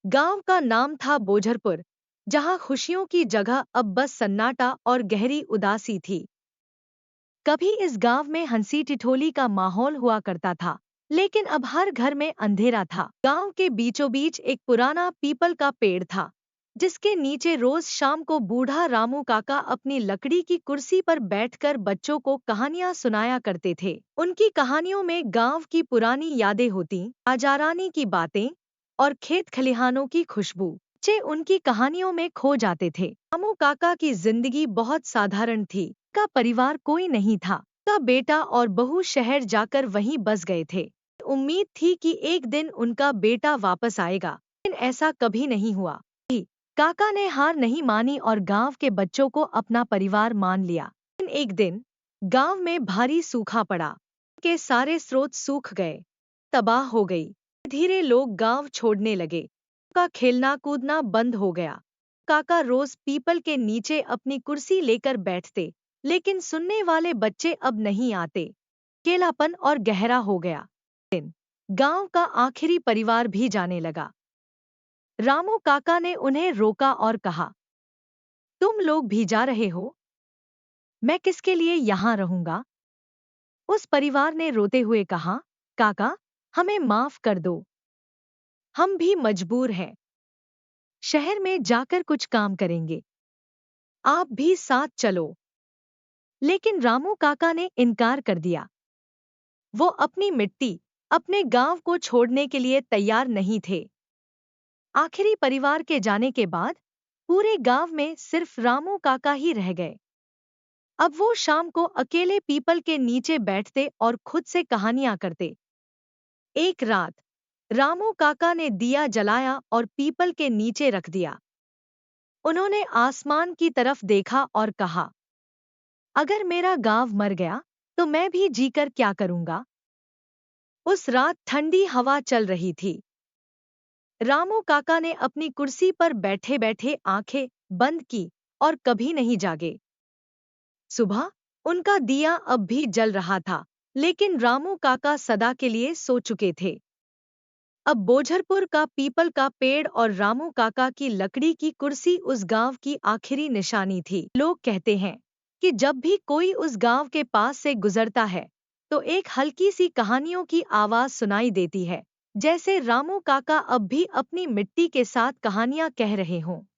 गांव का नाम था बोझरपुर, जहां खुशियों की जगह अब बस सन्नाटा और गहरी उदासी थी। कभी इस गांव में हंसी ठिठोली का माहौल हुआ करता था, लेकिन अब हर घर में अंधेरा था। गांव के बीचों बीच एक पुराना पीपल का पेड़ था, जिसके नीचे रोज शाम को बूढ़ा रामू काका अपनी लकड़ी की कुर्सी पर बैठकर बच्चों को कहानियां सुनाया करते थे। उनकी कहानियों में गांव की पुरानी यादें होती, राजा-रानी की बातें और खेत खलिहानों की खुशबू। बच्चे उनकी कहानियों में खो जाते थे। रामू काका की जिंदगी बहुत साधारण थी। का परिवार कोई नहीं था। का बेटा और बहू शहर जाकर वहीं बस गए थे। उम्मीद थी कि एक दिन उनका बेटा वापस आएगा, लेकिन ऐसा कभी नहीं हुआ। काका ने हार नहीं मानी और गांव के बच्चों को अपना परिवार मान लिया। लेकिन एक दिन गांव में भारी सूखा पड़ा। के सारे स्रोत सूख गए, तबाह हो गई। धीरे लोग गांव छोड़ने लगे। का खेलना कूदना बंद हो गया। काका रोज पीपल के नीचे अपनी कुर्सी लेकर बैठते, लेकिन सुनने वाले बच्चे अब नहीं आते। अकेलापन और गहरा हो गया। दिन गांव का आखिरी परिवार भी जाने लगा। रामू काका ने उन्हें रोका और कहा, तुम लोग भी जा रहे हो? मैं किसके लिए यहाँ रहूंगा? उस परिवार ने रोते हुए कहा, काका, हमें माफ कर दो। हम भी मजबूर हैं। शहर में जाकर कुछ काम करेंगे। आप भी साथ चलो। लेकिन रामू काका ने इनकार कर दिया। वो अपनी मिट्टी, अपने गांव को छोड़ने के लिए तैयार नहीं थे। आखिरी परिवार के जाने के बाद पूरे गांव में सिर्फ रामू काका ही रह गए। अब वो शाम को अकेले पीपल के नीचे बैठते और खुद से कहानियां करते। एक रात रामू काका ने दिया जलाया और पीपल के नीचे रख दिया। उन्होंने आसमान की तरफ देखा और कहा, अगर मेरा गांव मर गया तो मैं भी जीकर क्या करूंगा? उस रात ठंडी हवा चल रही थी। रामू काका ने अपनी कुर्सी पर बैठे बैठे आंखें बंद की और कभी नहीं जागे। सुबह उनका दिया अब भी जल रहा था, लेकिन रामू काका सदा के लिए सो चुके थे। अब बोझरपुर का पीपल का पेड़ और रामू काका की लकड़ी की कुर्सी उस गांव की आखिरी निशानी थी। लोग कहते हैं कि जब भी कोई उस गांव के पास से गुजरता है, तो एक हल्की सी कहानियों की आवाज सुनाई देती है, जैसे रामू काका अब भी अपनी मिट्टी के साथ कहानियां कह रहे हों।